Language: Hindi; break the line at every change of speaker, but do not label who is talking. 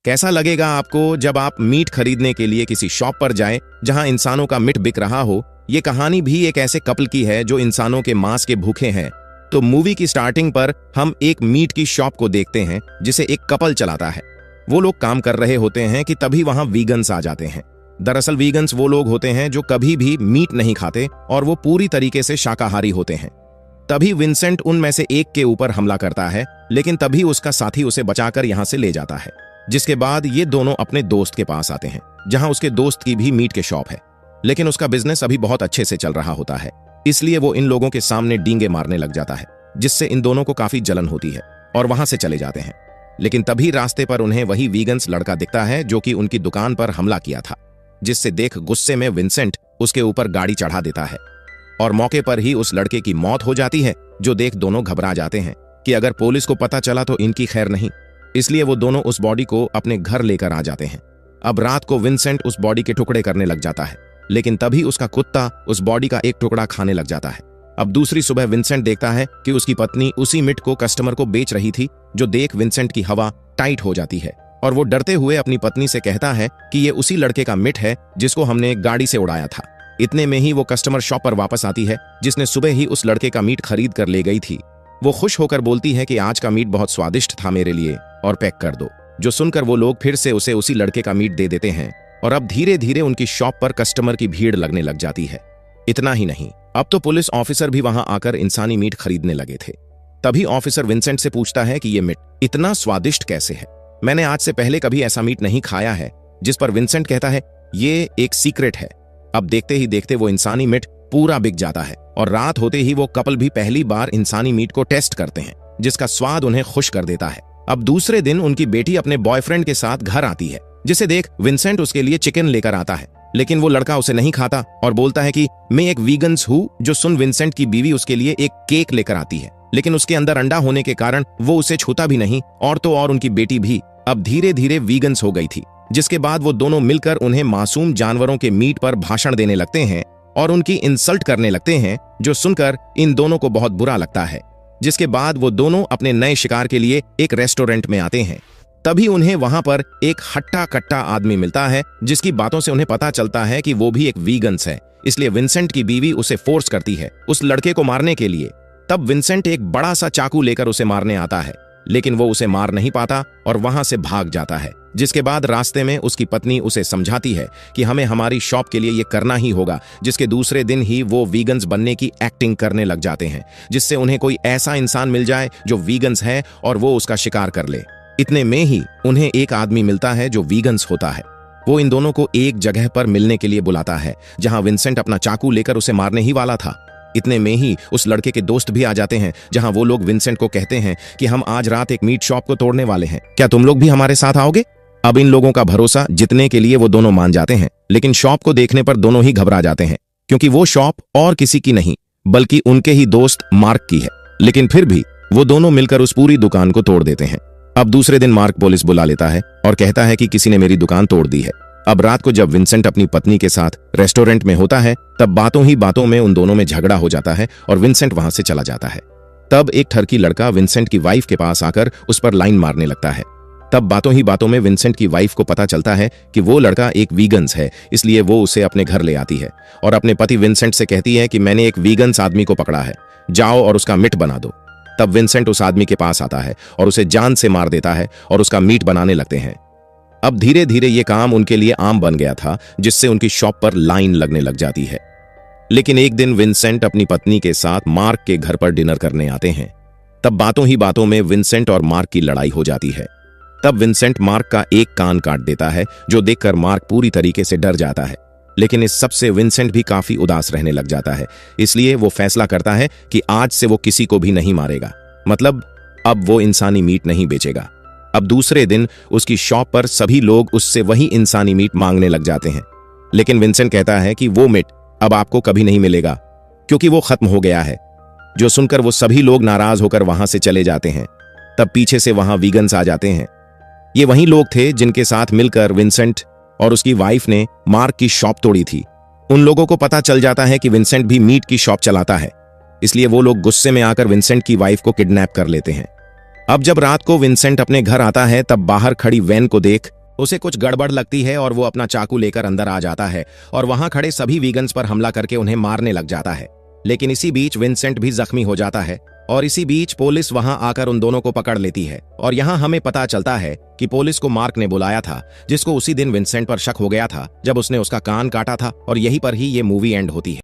कैसा लगेगा आपको जब आप मीट खरीदने के लिए किसी शॉप पर जाएं जहां इंसानों का मीट बिक रहा हो। ये कहानी भी एक ऐसे कपल की है जो इंसानों के मांस के भूखे हैं। तो मूवी की स्टार्टिंग पर हम एक मीट की शॉप को देखते हैं जिसे एक कपल चलाता है। वो लोग काम कर रहे होते हैं कि तभी वहां वीगन्स आ जाते हैं। दरअसल वीगन्स वो लोग होते हैं जो कभी भी मीट नहीं खाते और वो पूरी तरीके से शाकाहारी होते हैं। तभी विंसेंट उनमें से एक के ऊपर हमला करता है, लेकिन तभी उसका साथी उसे बचाकर यहां से ले जाता है। जिसके बाद ये दोनों अपने दोस्त के पास आते हैं जहां उसके दोस्त की भी मीट के शॉप है, लेकिन उसका बिजनेस अभी बहुत अच्छे से चल रहा होता है। इसलिए वो इन लोगों के सामने डींगे मारने लग जाता है, जिससे इन दोनों को काफी जलन होती है और वहां से चले जाते हैं। लेकिन तभी रास्ते पर उन्हें वही वीगन्स लड़का दिखता है जो कि उनकी दुकान पर हमला किया था, जिससे देख गुस्से में विंसेंट उसके ऊपर गाड़ी चढ़ा देता है और मौके पर ही उस लड़के की मौत हो जाती है। जो देख दोनों घबरा जाते हैं कि अगर पुलिस को पता चला तो इनकी खैर नहीं, इसलिए वो दोनों उस बॉडी को अपने घर लेकर आ जाते हैं। अब रात को विंसेंट उस बॉडी के टुकड़े करने लग जाता है, लेकिन तभी उसका कुत्ता उस बॉडी का एक टुकड़ा खाने लग जाता है। अब दूसरी सुबह विंसेंट देखता है कि उसकी पत्नी उसी मीट को कस्टमर को बेच रही थी। जो देख विंसेंट की हवा टाइट हो जाती है और वो डरते हुए अपनी पत्नी से कहता है कि ये उसी लड़के का मीट है जिसको हमने गाड़ी से उड़ाया था। इतने में ही वो कस्टमर शॉप पर वापस आती है जिसने सुबह ही उस लड़के का मीट खरीद कर ले गई थी। वो खुश होकर बोलती है कि आज का मीट बहुत स्वादिष्ट था मेरे लिए और पैक कर दो। जो सुनकर वो लोग फिर से उसे उसी लड़के का मीट दे देते हैं और अब धीरे धीरे उनकी शॉप पर कस्टमर की भीड़ लगने लग जाती है। इतना ही नहीं, अब तो पुलिस ऑफिसर भी वहां आकर इंसानी मीट खरीदने लगे थे। तभी ऑफिसर विंसेंट से पूछता है कि ये मीट इतना स्वादिष्ट कैसे है, मैंने आज से पहले कभी ऐसा मीट नहीं खाया है। जिस पर विंसेंट कहता है ये एक सीक्रेट है। अब देखते ही देखते वो इंसानी मीट पूरा बिक जाता है और रात होते ही वो कपल भी पहली बार इंसानी मीट को टेस्ट करते हैं, जिसका स्वाद उन्हें खुश कर देता है। अब दूसरे दिन उनकी बेटी अपने बॉयफ्रेंड के साथ घर आती है, जिसे देख विंसेंट उसके लिए चिकन लेकर आता है, लेकिन वो लड़का उसे नहीं खाता और बोलता है कि मैं एक वीगन्स हूँ। जो सुन विंसेंट की बीवी उसके लिए एक केक लेकर आती है, लेकिन उसके अंदर अंडा होने के कारण वो उसे छूता भी नहीं। और तो और उनकी बेटी भी अब धीरे धीरे वीगन्स हो गई थी। जिसके बाद वो दोनों मिलकर उन्हें मासूम जानवरों के मीट पर भाषण देने लगते हैं और उनकी इंसल्ट करने लगते हैं, जो सुनकर इन दोनों को बहुत बुरा लगता है। जिसके बाद वो दोनों अपने नए शिकार के लिए एक रेस्टोरेंट में आते हैं। तभी उन्हें वहां पर एक हट्टा कट्टा आदमी मिलता है, जिसकी बातों से उन्हें पता चलता है कि वो भी एक वीगन्स है। इसलिए विंसेंट की बीवी उसे फोर्स करती है उस लड़के को मारने के लिए। तब विंसेंट एक बड़ा सा चाकू लेकर उसे मारने आता है, लेकिन वो उसे मार नहीं पाता और वहां से भाग जाता है। जिसके बाद रास्ते में उसकी पत्नी उसे समझाती है कि हमें हमारी शॉप के लिए ये करना ही होगा। जिसके दूसरे दिन ही वो वीगन्स बनने की एक्टिंग करने लग जाते हैं, जिससे उन्हें कोई ऐसा इंसान मिल जाए जो वीगन्स है और वो उसका शिकार कर ले। इतने में ही उन्हें एक आदमी मिलता है जो वीगन्स होता है। वो इन दोनों को एक जगह पर मिलने के लिए बुलाता है जहां विंसेंट अपना चाकू लेकर उसे मारने ही वाला था। इतने में ही उस लड़के के दोस्त भी आ जाते हैं, जहां वो लोग विंसेंट को कहते हैं कि हम आज रात एक मीट शॉप को तोड़ने वाले हैं, क्या तुम लोग भी हमारे साथ आओगे। अब इन लोगों का भरोसा जीतने के लिए वो दोनों मान जाते हैं, लेकिन शॉप को देखने पर दोनों ही घबरा जाते हैं, क्योंकि वो शॉप और किसी की नहीं बल्कि उनके ही दोस्त मार्क की है। लेकिन फिर भी वो दोनों मिलकर उस पूरी दुकान को तोड़ देते हैं। अब दूसरे दिन मार्क पुलिस बुला लेता है और कहता है कि किसी ने मेरी दुकान तोड़ दी है। अब रात को जब विंसेंट अपनी पत्नी के साथ रेस्टोरेंट में होता है, तब बातों ही बातों में उन दोनों में झगड़ा हो जाता है और विंसेंट वहां से चला जाता है। तब एक ठरकी लड़का विंसेंट की वाइफ के पास आकर उस पर लाइन मारने लगता है। तब बातों ही बातों में विंसेंट की वाइफ को पता चलता है कि वो लड़का एक वीगन्स है, इसलिए वो उसे अपने घर ले आती है और अपने पति विंसेंट से कहती है कि मैंने एक वीगन्स आदमी को पकड़ा है, जाओ और उसका मीट बना दो। तब विंसेंट उस आदमी के पास आता है और उसे जान से मार देता है और उसका मीट बनाने लगते हैं। अब धीरे धीरे ये काम उनके लिए आम बन गया था, जिससे उनकी शॉप पर लाइन लगने लग जाती है। लेकिन एक दिन विंसेंट अपनी पत्नी के साथ मार्क के घर पर डिनर करने आते हैं। तब बातों ही बातों में विंसेंट और मार्क की लड़ाई हो जाती है। तब विंसेंट मार्क का एक कान काट देता है, जो देखकर मार्क पूरी तरीके से डर जाता है। लेकिन इस सब से विंसेंट भी काफी उदास रहने लग जाता है, इसलिए वो फैसला करता है कि आज से वो किसी को भी नहीं मारेगा, मतलब अब वो इंसानी मीट नहीं बेचेगा। अब दूसरे दिन उसकी शॉप पर सभी लोग उससे वही इंसानी मीट मांगने लग जाते हैं, लेकिन विंसेंट कहता है कि वो मीट अब आपको कभी नहीं मिलेगा क्योंकि वो खत्म हो गया है। जो सुनकर वो सभी लोग नाराज होकर वहां से चले जाते हैं। तब पीछे से वहां वीगन्स आ जाते हैं। ये वही लोग थे जिनके साथ मिलकर विंसेंट और उसकी वाइफ ने मार्क की शॉप तोड़ी थी। उन लोगों को पता चल जाता है कि विंसेंट भी मीट की शॉप चलाता है, इसलिए वो लोग गुस्से में आकर विंसेंट की वाइफ को किडनैप कर लेते हैं। अब जब रात को विंसेंट अपने घर आता है तब बाहर खड़ी वैन को देख उसे कुछ गड़बड़ लगती है और वो अपना चाकू लेकर अंदर आ जाता है और वहां खड़े सभी वीगन्स पर हमला करके उन्हें मारने लग जाता है। लेकिन इसी बीच विंसेंट भी जख्मी हो जाता है और इसी बीच पुलिस वहां आकर उन दोनों को पकड़ लेती है और यहाँ हमें पता चलता है कि पुलिस को मार्क ने बुलाया था, जिसको उसी दिन विंसेंट पर शक हो गया था जब उसने उसका कान काटा था, और यहीं पर ही ये मूवी एंड होती है।